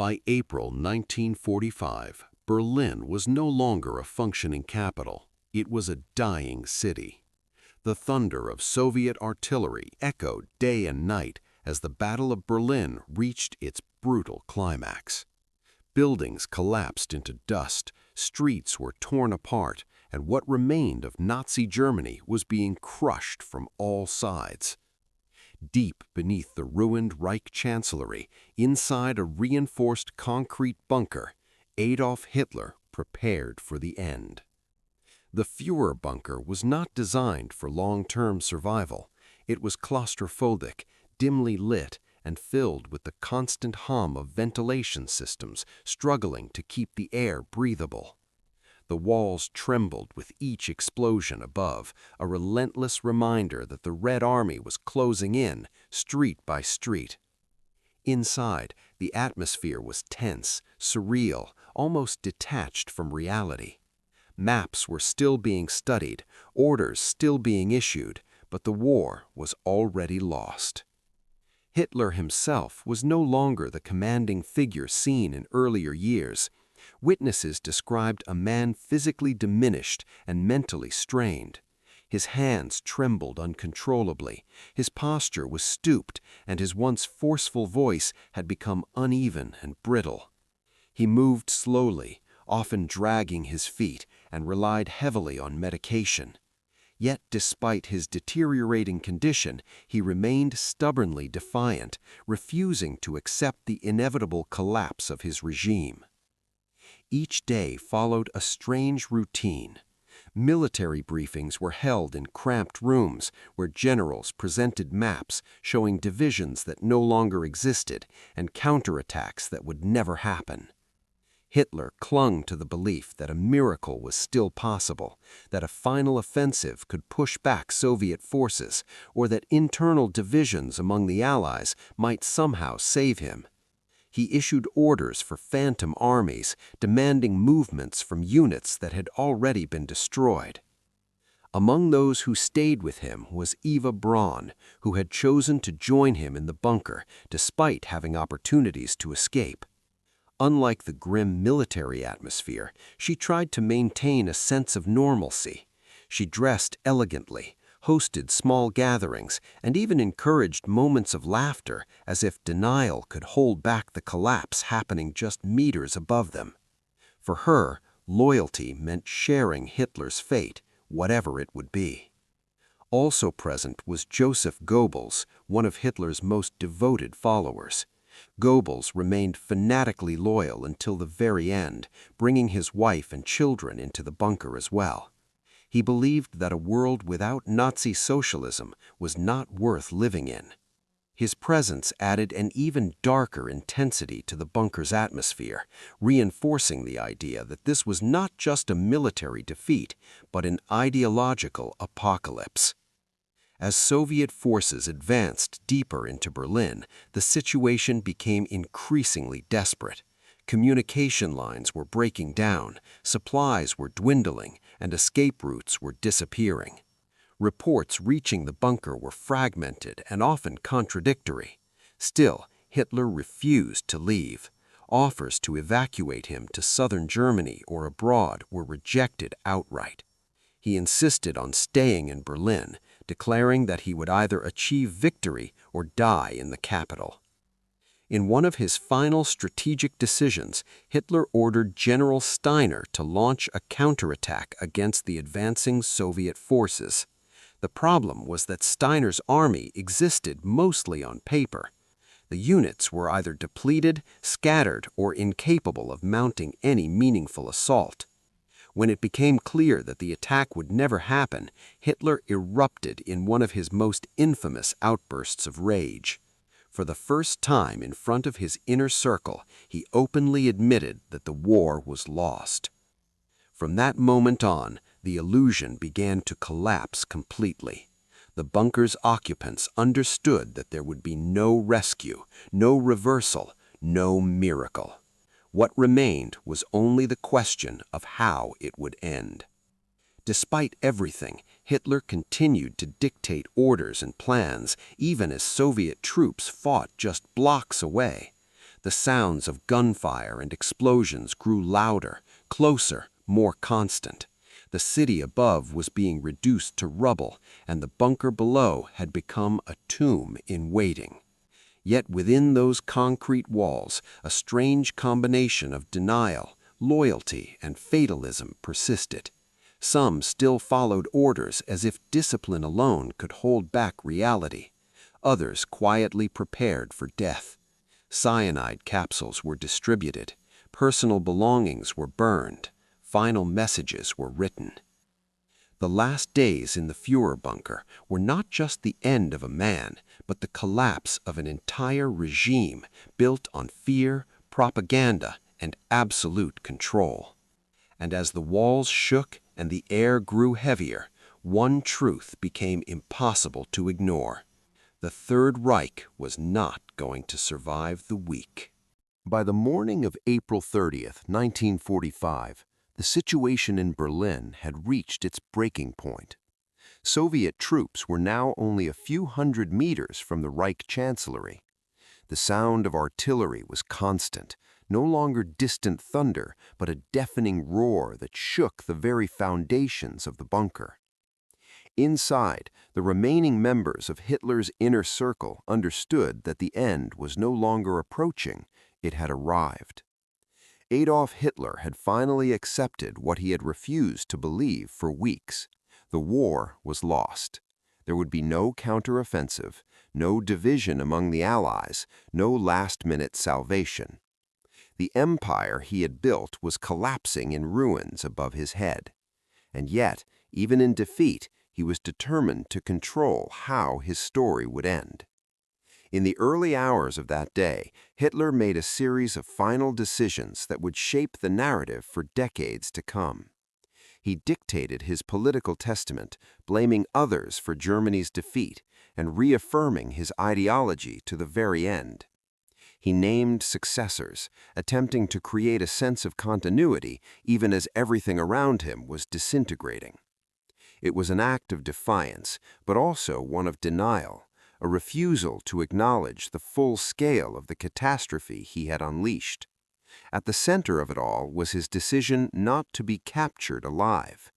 By April 1945, Berlin was no longer a functioning capital. It was a dying city. The thunder of Soviet artillery echoed day and night as the Battle of Berlin reached its brutal climax. Buildings collapsed into dust, streets were torn apart, and what remained of Nazi Germany was being crushed from all sides. Deep beneath the ruined Reich Chancellery, inside a reinforced concrete bunker, Adolf Hitler prepared for the end. The Führer bunker was not designed for long-term survival. It was claustrophobic, dimly lit, and filled with the constant hum of ventilation systems struggling to keep the air breathable. The walls trembled with each explosion above, a relentless reminder that the Red Army was closing in, street by street. Inside, the atmosphere was tense, surreal, almost detached from reality. Maps were still being studied, orders still being issued, but the war was already lost. Hitler himself was no longer the commanding figure seen in earlier years. Witnesses described a man physically diminished and mentally strained. His hands trembled uncontrollably, his posture was stooped, and his once forceful voice had become uneven and brittle. He moved slowly, often dragging his feet, and relied heavily on medication. Yet despite his deteriorating condition, he remained stubbornly defiant, refusing to accept the inevitable collapse of his regime. Each day followed a strange routine. Military briefings were held in cramped rooms where generals presented maps showing divisions that no longer existed and counterattacks that would never happen. Hitler clung to the belief that a miracle was still possible, that a final offensive could push back Soviet forces, or that internal divisions among the Allies might somehow save him. He issued orders for phantom armies, demanding movements from units that had already been destroyed. Among those who stayed with him was Eva Braun, who had chosen to join him in the bunker despite having opportunities to escape. Unlike the grim military atmosphere, she tried to maintain a sense of normalcy. She dressed elegantly, hosted small gatherings, and even encouraged moments of laughter as if denial could hold back the collapse happening just meters above them. For her, loyalty meant sharing Hitler's fate, whatever it would be. Also present was Joseph Goebbels, one of Hitler's most devoted followers. Goebbels remained fanatically loyal until the very end, bringing his wife and children into the bunker as well. He believed that a world without Nazi socialism was not worth living in. His presence added an even darker intensity to the bunker's atmosphere, reinforcing the idea that this was not just a military defeat, but an ideological apocalypse. As Soviet forces advanced deeper into Berlin, the situation became increasingly desperate. Communication lines were breaking down, supplies were dwindling, and escape routes were disappearing. Reports reaching the bunker were fragmented and often contradictory. Still, Hitler refused to leave. Offers to evacuate him to southern Germany or abroad were rejected outright. He insisted on staying in Berlin, declaring that he would either achieve victory or die in the capital. In one of his final strategic decisions, Hitler ordered General Steiner to launch a counterattack against the advancing Soviet forces. The problem was that Steiner's army existed mostly on paper. The units were either depleted, scattered, or incapable of mounting any meaningful assault. When it became clear that the attack would never happen, Hitler erupted in one of his most infamous outbursts of rage. For the first time in front of his inner circle, he openly admitted that the war was lost. From that moment on, the illusion began to collapse completely. The bunker's occupants understood that there would be no rescue, no reversal, no miracle. What remained was only the question of how it would end. Despite everything, Hitler continued to dictate orders and plans, even as Soviet troops fought just blocks away. The sounds of gunfire and explosions grew louder, closer, more constant. The city above was being reduced to rubble, and the bunker below had become a tomb in waiting. Yet within those concrete walls, a strange combination of denial, loyalty, and fatalism persisted. Some still followed orders as if discipline alone could hold back reality. Others quietly prepared for death. Cyanide capsules were distributed. Personal belongings were burned. Final messages were written. The last days in the Führer bunker were not just the end of a man, but the collapse of an entire regime built on fear, propaganda, and absolute control. And as the walls shook and the air grew heavier, one truth became impossible to ignore. The Third Reich was not going to survive the week. By the morning of April 30th, 1945, the situation in Berlin had reached its breaking point. Soviet troops were now only a few hundred meters from the Reich Chancellery. The sound of artillery was constant, no longer distant thunder, but a deafening roar that shook the very foundations of the bunker. Inside, the remaining members of Hitler's inner circle understood that the end was no longer approaching, it had arrived. Adolf Hitler had finally accepted what he had refused to believe for weeks. The war was lost. There would be no counteroffensive, no division among the Allies, no last-minute salvation. The empire he had built was collapsing in ruins above his head. And yet, even in defeat, he was determined to control how his story would end. In the early hours of that day, Hitler made a series of final decisions that would shape the narrative for decades to come. He dictated his political testament, blaming others for Germany's defeat and reaffirming his ideology to the very end. He named successors, attempting to create a sense of continuity even as everything around him was disintegrating. It was an act of defiance, but also one of denial, a refusal to acknowledge the full scale of the catastrophe he had unleashed. At the center of it all was his decision not to be captured alive.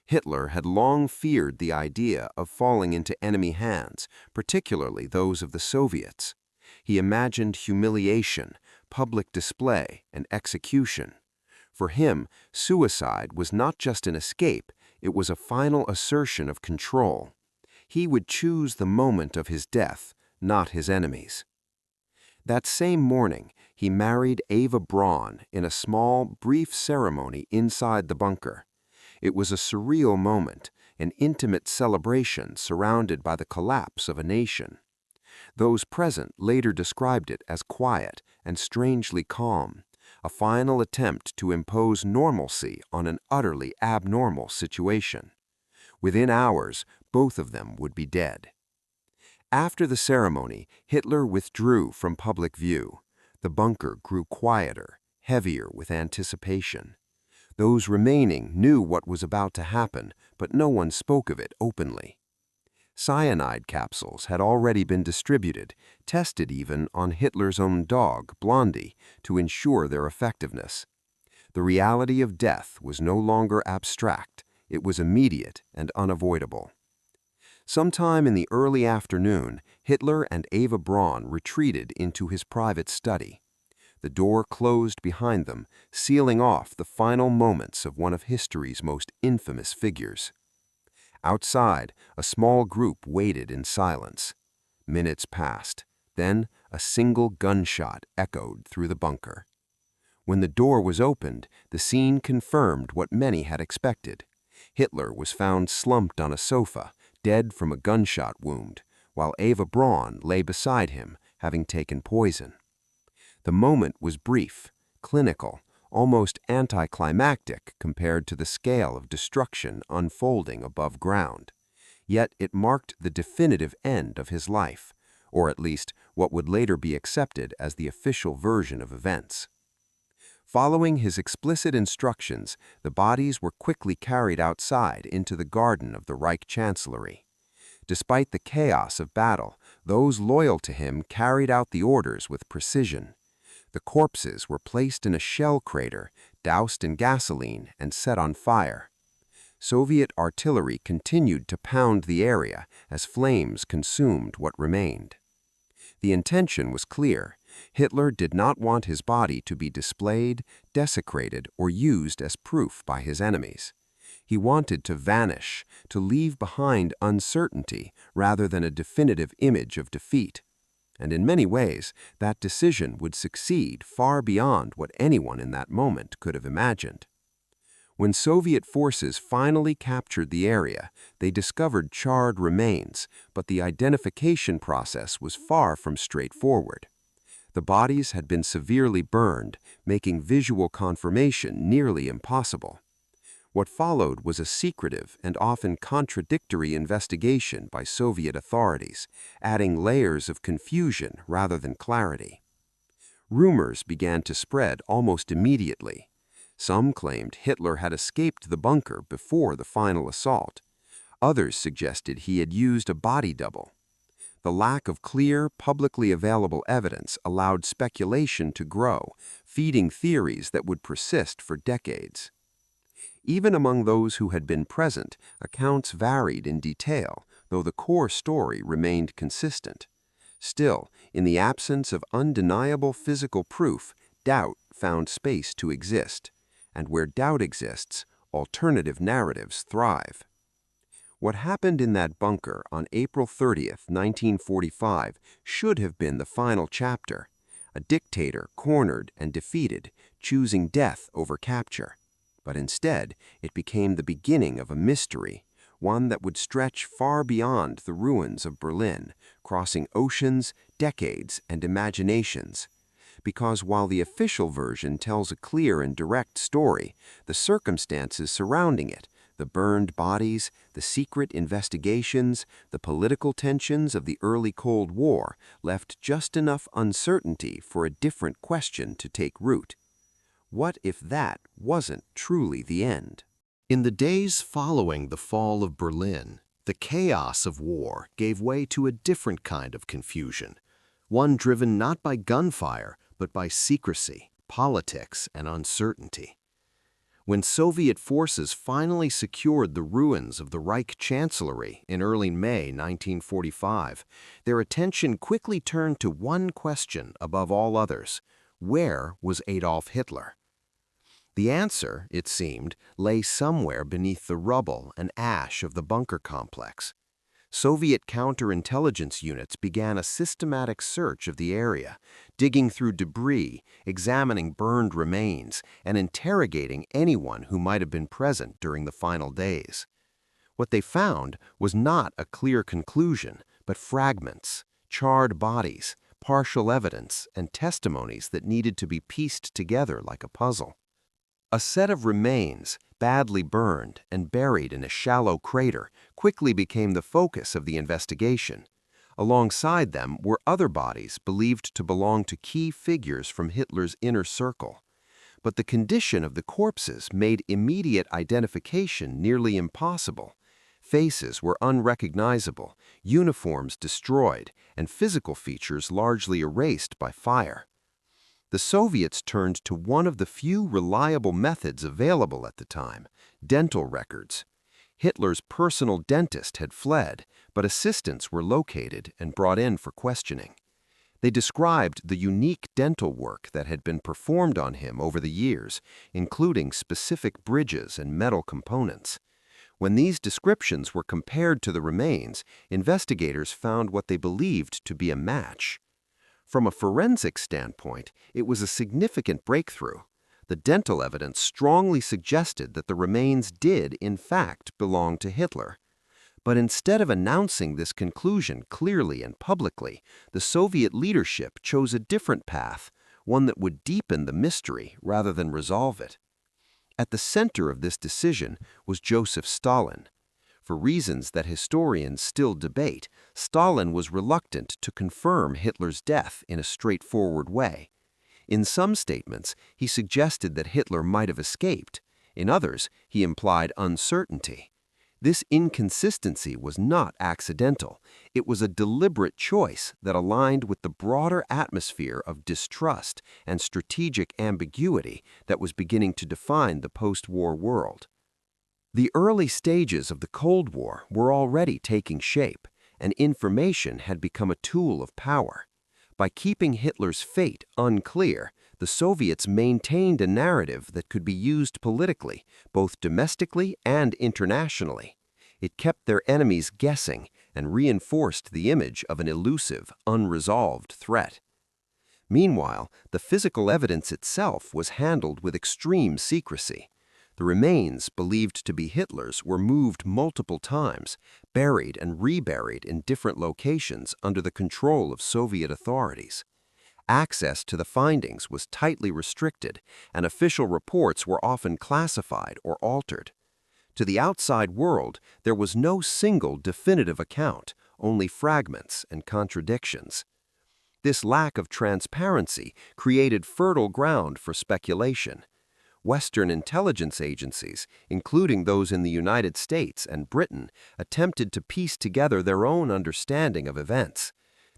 Hitler had long feared the idea of falling into enemy hands, particularly those of the Soviets. He imagined humiliation, public display, and execution. For him, suicide was not just an escape, it was a final assertion of control. He would choose the moment of his death, not his enemies. That same morning, he married Eva Braun in a small, brief ceremony inside the bunker. It was a surreal moment, an intimate celebration surrounded by the collapse of a nation. Those present later described it as quiet and strangely calm, a final attempt to impose normalcy on an utterly abnormal situation. Within hours, both of them would be dead. After the ceremony, Hitler withdrew from public view. The bunker grew quieter, heavier with anticipation. Those remaining knew what was about to happen, but no one spoke of it openly. Cyanide capsules had already been distributed, tested even on Hitler's own dog, Blondie, to ensure their effectiveness. The reality of death was no longer abstract, it was immediate and unavoidable. Sometime in the early afternoon, Hitler and Eva Braun retreated into his private study. The door closed behind them, sealing off the final moments of one of history's most infamous figures. Outside, a small group waited in silence. Minutes passed. Then a single gunshot echoed through the bunker. When the door was opened, the scene confirmed what many had expected. Hitler was found slumped on a sofa, dead from a gunshot wound, while Eva Braun lay beside him, having taken poison. The moment was brief, clinical, almost anticlimactic compared to the scale of destruction unfolding above ground. Yet it marked the definitive end of his life, or at least what would later be accepted as the official version of events. Following his explicit instructions, the bodies were quickly carried outside into the garden of the Reich Chancellery. Despite the chaos of battle, those loyal to him carried out the orders with precision. The corpses were placed in a shell crater, doused in gasoline, and set on fire. Soviet artillery continued to pound the area as flames consumed what remained. The intention was clear. Hitler did not want his body to be displayed, desecrated, or used as proof by his enemies. He wanted to vanish, to leave behind uncertainty rather than a definitive image of defeat. And in many ways, that decision would succeed far beyond what anyone in that moment could have imagined. When Soviet forces finally captured the area, they discovered charred remains, but the identification process was far from straightforward. The bodies had been severely burned, making visual confirmation nearly impossible. What followed was a secretive and often contradictory investigation by Soviet authorities, adding layers of confusion rather than clarity. Rumors began to spread almost immediately. Some claimed Hitler had escaped the bunker before the final assault. Others suggested he had used a body double. The lack of clear, publicly available evidence allowed speculation to grow, feeding theories that would persist for decades. Even among those who had been present, accounts varied in detail, though the core story remained consistent. Still, in the absence of undeniable physical proof, doubt found space to exist. And where doubt exists, alternative narratives thrive. What happened in that bunker on April 30th, 1945, should have been the final chapter. A dictator cornered and defeated, choosing death over capture. But instead, it became the beginning of a mystery, one that would stretch far beyond the ruins of Berlin, crossing oceans, decades, and imaginations. Because while the official version tells a clear and direct story, the circumstances surrounding it, the burned bodies, the secret investigations, the political tensions of the early Cold War left just enough uncertainty for a different question to take root. What if that wasn't truly the end? In the days following the fall of Berlin, the chaos of war gave way to a different kind of confusion, one driven not by gunfire, but by secrecy, politics, and uncertainty. When Soviet forces finally secured the ruins of the Reich Chancellery in early May 1945, their attention quickly turned to one question above all others: where was Adolf Hitler? The answer, it seemed, lay somewhere beneath the rubble and ash of the bunker complex. Soviet counterintelligence units began a systematic search of the area, digging through debris, examining burned remains, and interrogating anyone who might have been present during the final days. What they found was not a clear conclusion, but fragments, charred bodies, partial evidence, and testimonies that needed to be pieced together like a puzzle. A set of remains, badly burned and buried in a shallow crater, quickly became the focus of the investigation. Alongside them were other bodies believed to belong to key figures from Hitler's inner circle. But the condition of the corpses made immediate identification nearly impossible. Faces were unrecognizable, uniforms destroyed, and physical features largely erased by fire. The Soviets turned to one of the few reliable methods available at the time: dental records. Hitler's personal dentist had fled, but assistants were located and brought in for questioning. They described the unique dental work that had been performed on him over the years, including specific bridges and metal components. When these descriptions were compared to the remains, investigators found what they believed to be a match. From a forensic standpoint, it was a significant breakthrough. The dental evidence strongly suggested that the remains did, in fact, belong to Hitler. But instead of announcing this conclusion clearly and publicly, the Soviet leadership chose a different path, one that would deepen the mystery rather than resolve it. At the center of this decision was Joseph Stalin. For reasons that historians still debate, Stalin was reluctant to confirm Hitler's death in a straightforward way. In some statements, he suggested that Hitler might have escaped. In others, he implied uncertainty. This inconsistency was not accidental. It was a deliberate choice that aligned with the broader atmosphere of distrust and strategic ambiguity that was beginning to define the post-war world. The early stages of the Cold War were already taking shape, and information had become a tool of power. By keeping Hitler's fate unclear, the Soviets maintained a narrative that could be used politically, both domestically and internationally. It kept their enemies guessing and reinforced the image of an elusive, unresolved threat. Meanwhile, the physical evidence itself was handled with extreme secrecy. The remains, believed to be Hitler's, were moved multiple times, buried and reburied in different locations under the control of Soviet authorities. Access to the findings was tightly restricted, and official reports were often classified or altered. To the outside world, there was no single definitive account, only fragments and contradictions. This lack of transparency created fertile ground for speculation. Western intelligence agencies, including those in the United States and Britain, attempted to piece together their own understanding of events.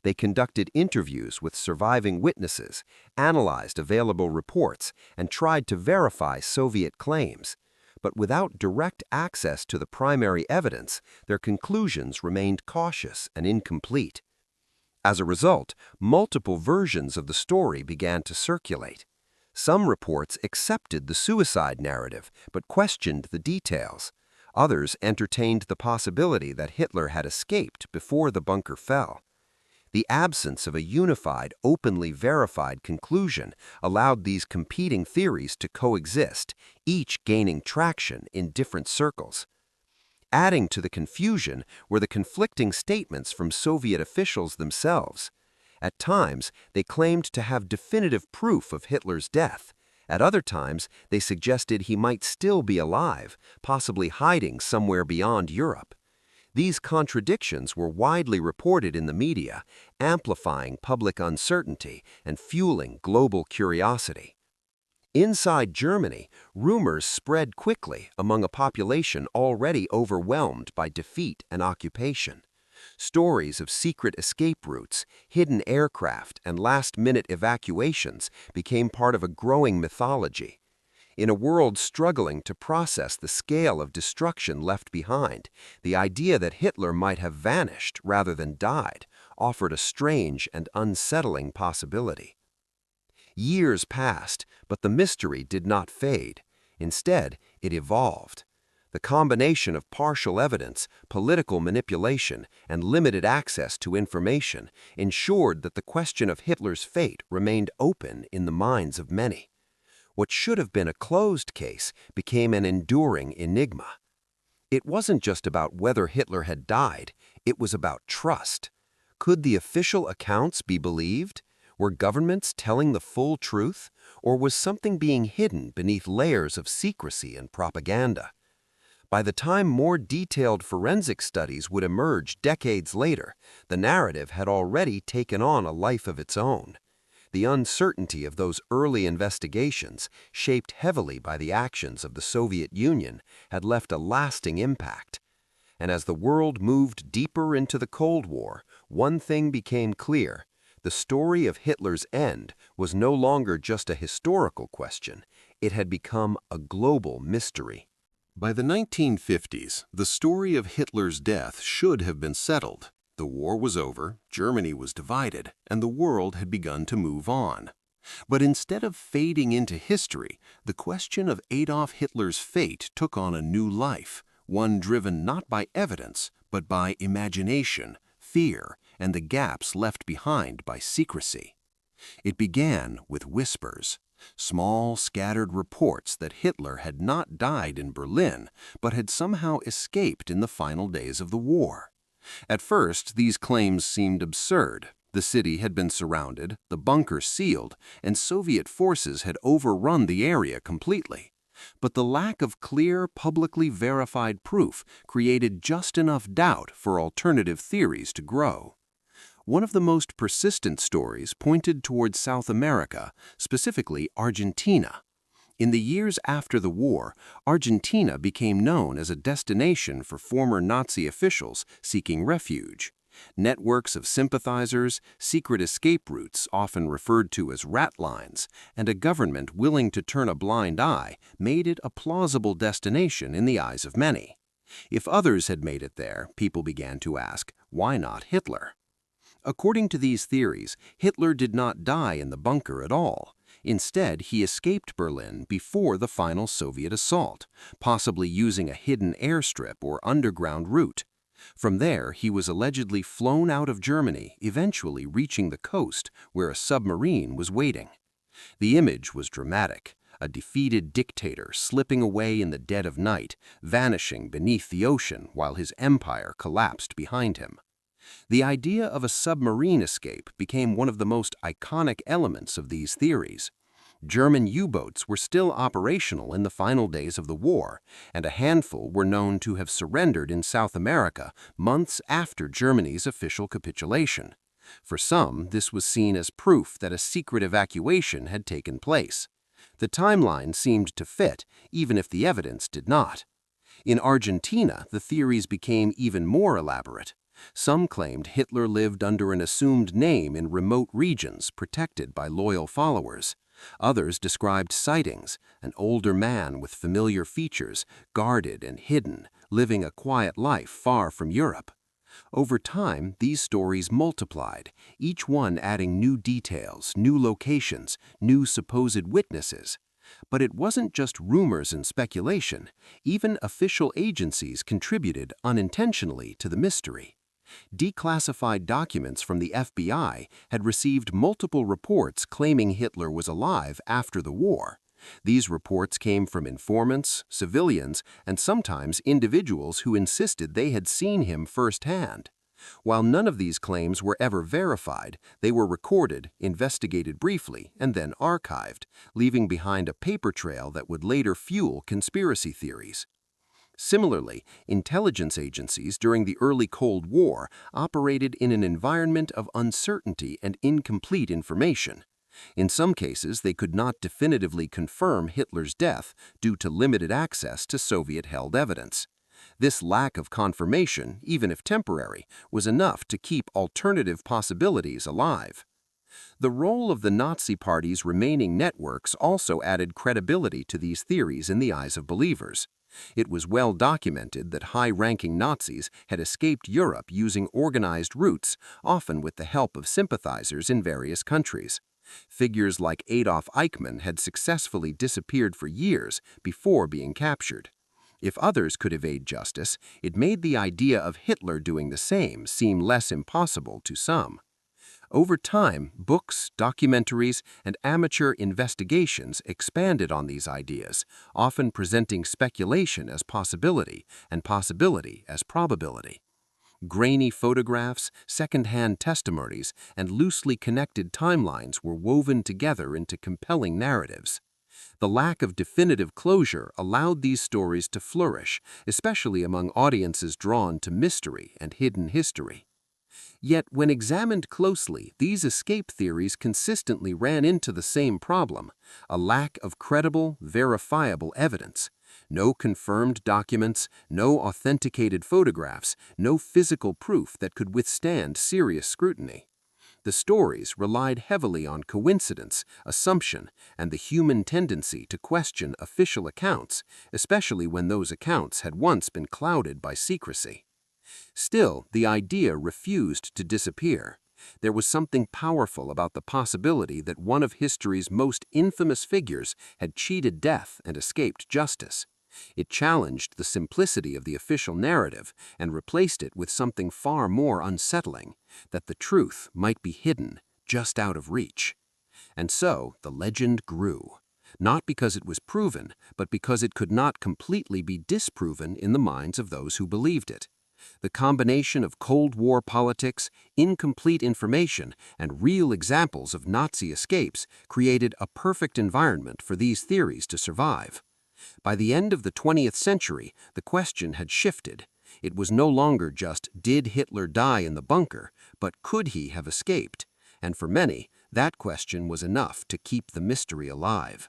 They conducted interviews with surviving witnesses, analyzed available reports, and tried to verify Soviet claims. But without direct access to the primary evidence, their conclusions remained cautious and incomplete. As a result, multiple versions of the story began to circulate. Some reports accepted the suicide narrative but questioned the details. Others entertained the possibility that Hitler had escaped before the bunker fell. The absence of a unified, openly verified conclusion allowed these competing theories to coexist, each gaining traction in different circles. Adding to the confusion were the conflicting statements from Soviet officials themselves. At times, they claimed to have definitive proof of Hitler's death. At other times, they suggested he might still be alive, possibly hiding somewhere beyond Europe. These contradictions were widely reported in the media, amplifying public uncertainty and fueling global curiosity. Inside Germany, rumors spread quickly among a population already overwhelmed by defeat and occupation. Stories of secret escape routes, hidden aircraft, and last-minute evacuations became part of a growing mythology. In a world struggling to process the scale of destruction left behind, the idea that Hitler might have vanished rather than died offered a strange and unsettling possibility. Years passed, but the mystery did not fade. Instead, it evolved. The combination of partial evidence, political manipulation, and limited access to information ensured that the question of Hitler's fate remained open in the minds of many. What should have been a closed case became an enduring enigma. It wasn't just about whether Hitler had died, it was about trust. Could the official accounts be believed? Were governments telling the full truth, or was something being hidden beneath layers of secrecy and propaganda? By the time more detailed forensic studies would emerge decades later, the narrative had already taken on a life of its own. The uncertainty of those early investigations, shaped heavily by the actions of the Soviet Union, had left a lasting impact. And as the world moved deeper into the Cold War, one thing became clear. The story of Hitler's end was no longer just a historical question. It had become a global mystery. By the 1950s, the story of Hitler's death should have been settled. The war was over, Germany was divided, and the world had begun to move on. But instead of fading into history, the question of Adolf Hitler's fate took on a new life, one driven not by evidence, but by imagination, fear, and the gaps left behind by secrecy. It began with whispers, small, scattered reports that Hitler had not died in Berlin, but had somehow escaped in the final days of the war. At first, these claims seemed absurd. The city had been surrounded, the bunker sealed, and Soviet forces had overrun the area completely. But the lack of clear, publicly verified proof created just enough doubt for alternative theories to grow. One of the most persistent stories pointed towards South America, specifically Argentina. In the years after the war, Argentina became known as a destination for former Nazi officials seeking refuge. Networks of sympathizers, secret escape routes often referred to as rat lines, and a government willing to turn a blind eye made it a plausible destination in the eyes of many. If others had made it there, people began to ask, why not Hitler? According to these theories, Hitler did not die in the bunker at all. Instead, he escaped Berlin before the final Soviet assault, possibly using a hidden airstrip or underground route. From there, he was allegedly flown out of Germany, eventually reaching the coast where a submarine was waiting. The image was dramatic, a defeated dictator slipping away in the dead of night, vanishing beneath the ocean while his empire collapsed behind him. The idea of a submarine escape became one of the most iconic elements of these theories. German U-boats were still operational in the final days of the war, and a handful were known to have surrendered in South America months after Germany's official capitulation. For some, this was seen as proof that a secret evacuation had taken place. The timeline seemed to fit, even if the evidence did not. In Argentina, the theories became even more elaborate. Some claimed Hitler lived under an assumed name in remote regions protected by loyal followers. Others described sightings, an older man with familiar features, guarded and hidden, living a quiet life far from Europe. Over time, these stories multiplied, each one adding new details, new locations, new supposed witnesses. But it wasn't just rumors and speculation. Even official agencies contributed unintentionally to the mystery. Declassified documents from the FBI had received multiple reports claiming Hitler was alive after the war. These reports came from informants, civilians, and sometimes individuals who insisted they had seen him firsthand. While none of these claims were ever verified, they were recorded, investigated briefly, and then archived, leaving behind a paper trail that would later fuel conspiracy theories. Similarly, intelligence agencies during the early Cold War operated in an environment of uncertainty and incomplete information. In some cases, they could not definitively confirm Hitler's death due to limited access to Soviet-held evidence. This lack of confirmation, even if temporary, was enough to keep alternative possibilities alive. The role of the Nazi Party's remaining networks also added credibility to these theories in the eyes of believers. It was well documented that high-ranking Nazis had escaped Europe using organized routes, often with the help of sympathizers in various countries. Figures like Adolf Eichmann had successfully disappeared for years before being captured. If others could evade justice, it made the idea of Hitler doing the same seem less impossible to some. Over time, books, documentaries, and amateur investigations expanded on these ideas, often presenting speculation as possibility and possibility as probability. Grainy photographs, second-hand testimonies, and loosely connected timelines were woven together into compelling narratives. The lack of definitive closure allowed these stories to flourish, especially among audiences drawn to mystery and hidden history. Yet, when examined closely, these escape theories consistently ran into the same problem: a lack of credible, verifiable evidence. No confirmed documents, no authenticated photographs, no physical proof that could withstand serious scrutiny. The stories relied heavily on coincidence, assumption, and the human tendency to question official accounts, especially when those accounts had once been clouded by secrecy. Still, the idea refused to disappear. There was something powerful about the possibility that one of history's most infamous figures had cheated death and escaped justice. It challenged the simplicity of the official narrative and replaced it with something far more unsettling: that the truth might be hidden, just out of reach. And so the legend grew, not because it was proven, but because it could not completely be disproven in the minds of those who believed it. The combination of Cold War politics, incomplete information, and real examples of Nazi escapes created a perfect environment for these theories to survive. By the end of the 20th century, the question had shifted. It was no longer just, did Hitler die in the bunker, but could he have escaped? And for many, that question was enough to keep the mystery alive.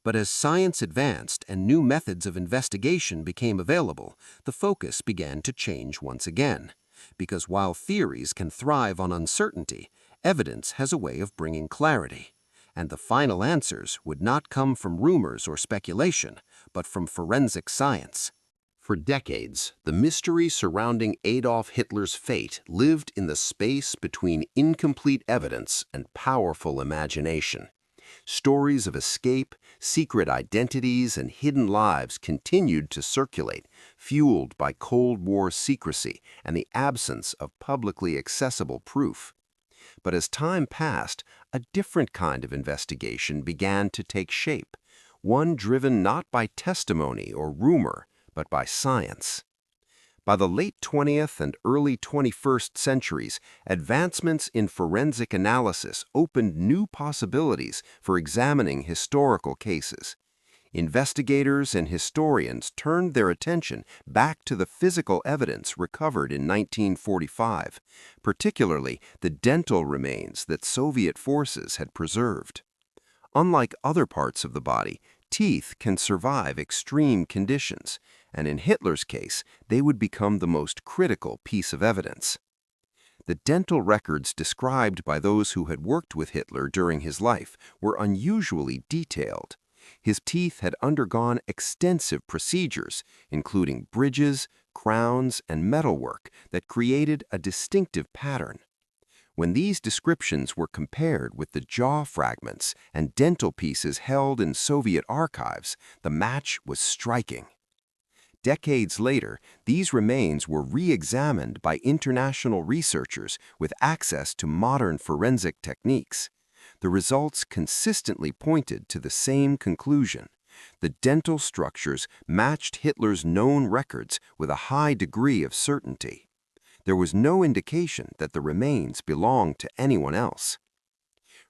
But as science advanced and new methods of investigation became available, the focus began to change once again. Because while theories can thrive on uncertainty, evidence has a way of bringing clarity. And the final answers would not come from rumors or speculation, but from forensic science. For decades, the mystery surrounding Adolf Hitler's fate lived in the space between incomplete evidence and powerful imagination. Stories of escape, secret identities, and hidden lives continued to circulate, fueled by Cold War secrecy and the absence of publicly accessible proof. But as time passed, a different kind of investigation began to take shape, one driven not by testimony or rumor, but by science. By the late 20th and early 21st centuries, advancements in forensic analysis opened new possibilities for examining historical cases. Investigators and historians turned their attention back to the physical evidence recovered in 1945, particularly the dental remains that Soviet forces had preserved. Unlike other parts of the body, teeth can survive extreme conditions, and in Hitler's case, they would become the most critical piece of evidence. The dental records described by those who had worked with Hitler during his life were unusually detailed. His teeth had undergone extensive procedures, including bridges, crowns, and metalwork that created a distinctive pattern. When these descriptions were compared with the jaw fragments and dental pieces held in Soviet archives, the match was striking. Decades later, these remains were re-examined by international researchers with access to modern forensic techniques. The results consistently pointed to the same conclusion. The dental structures matched Hitler's known records with a high degree of certainty. There was no indication that the remains belonged to anyone else.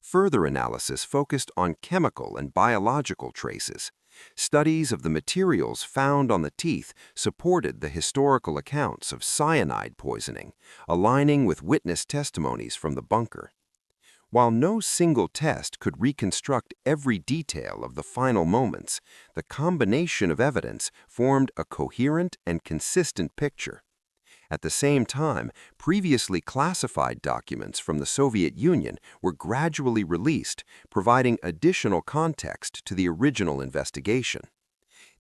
Further analysis focused on chemical and biological traces. Studies of the materials found on the teeth supported the historical accounts of cyanide poisoning, aligning with witness testimonies from the bunker. While no single test could reconstruct every detail of the final moments, the combination of evidence formed a coherent and consistent picture. At the same time, previously classified documents from the Soviet Union were gradually released, providing additional context to the original investigation.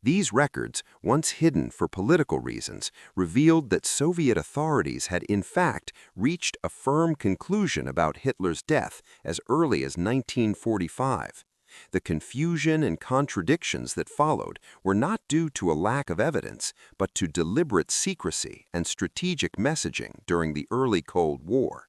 These records, once hidden for political reasons, revealed that Soviet authorities had in fact reached a firm conclusion about Hitler's death as early as 1945. The confusion and contradictions that followed were not due to a lack of evidence, but to deliberate secrecy and strategic messaging during the early Cold War.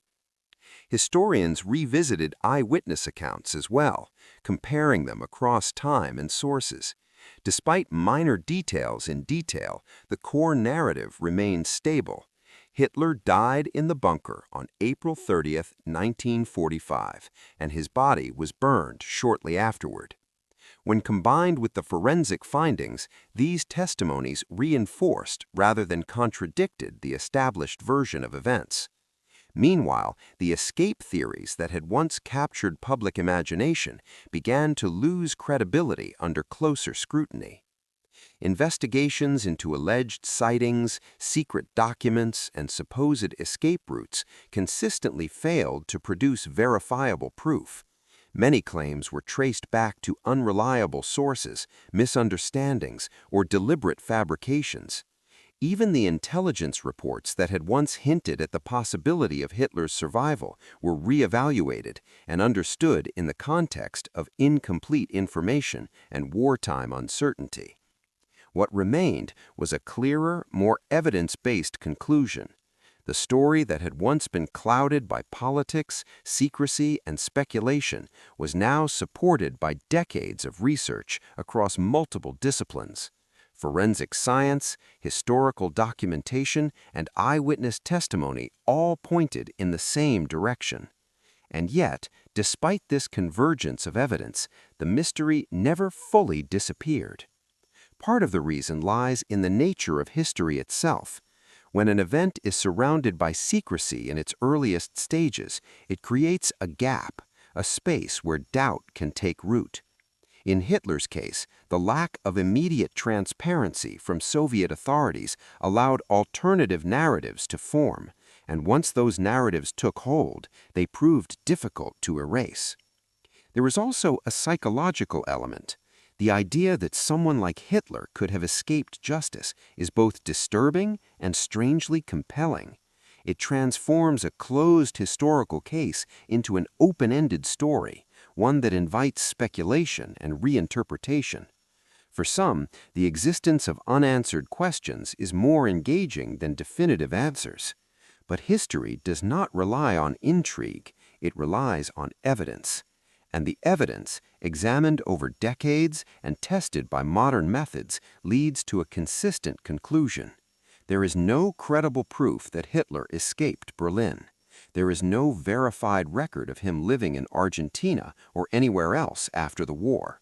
Historians revisited eyewitness accounts as well, comparing them across time and sources. Despite minor details in detail, the core narrative remained stable. Hitler died in the bunker on April 30, 1945, and his body was burned shortly afterward. When combined with the forensic findings, these testimonies reinforced rather than contradicted the established version of events. Meanwhile, the escape theories that had once captured public imagination began to lose credibility under closer scrutiny. Investigations into alleged sightings, secret documents, and supposed escape routes consistently failed to produce verifiable proof. Many claims were traced back to unreliable sources, misunderstandings, or deliberate fabrications. Even the intelligence reports that had once hinted at the possibility of Hitler's survival were reevaluated and understood in the context of incomplete information and wartime uncertainty. What remained was a clearer, more evidence-based conclusion. The story that had once been clouded by politics, secrecy, and speculation was now supported by decades of research across multiple disciplines. Forensic science, historical documentation, and eyewitness testimony all pointed in the same direction. And yet, despite this convergence of evidence, the mystery never fully disappeared. Part of the reason lies in the nature of history itself. When an event is surrounded by secrecy in its earliest stages, it creates a gap, a space where doubt can take root. In Hitler's case, the lack of immediate transparency from Soviet authorities allowed alternative narratives to form, and once those narratives took hold, they proved difficult to erase. There is also a psychological element. The idea that someone like Hitler could have escaped justice is both disturbing and strangely compelling. It transforms a closed historical case into an open-ended story, one that invites speculation and reinterpretation. For some, the existence of unanswered questions is more engaging than definitive answers. But history does not rely on intrigue, it relies on evidence. And the evidence, examined over decades and tested by modern methods, leads to a consistent conclusion. There is no credible proof that Hitler escaped Berlin. There is no verified record of him living in Argentina or anywhere else after the war.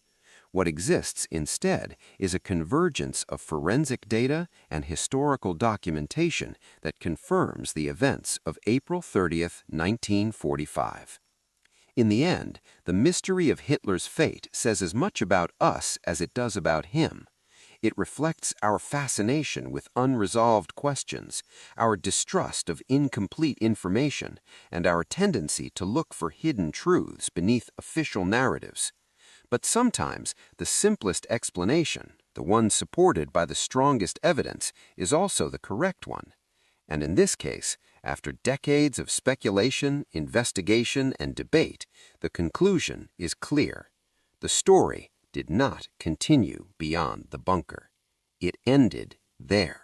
What exists instead is a convergence of forensic data and historical documentation that confirms the events of April 30th, 1945. In the end, the mystery of Hitler's fate says as much about us as it does about him. It reflects our fascination with unresolved questions, our distrust of incomplete information, and our tendency to look for hidden truths beneath official narratives. But sometimes the simplest explanation, the one supported by the strongest evidence, is also the correct one. And in this case, after decades of speculation, investigation, and debate, the conclusion is clear. The story did not continue beyond the bunker. It ended there.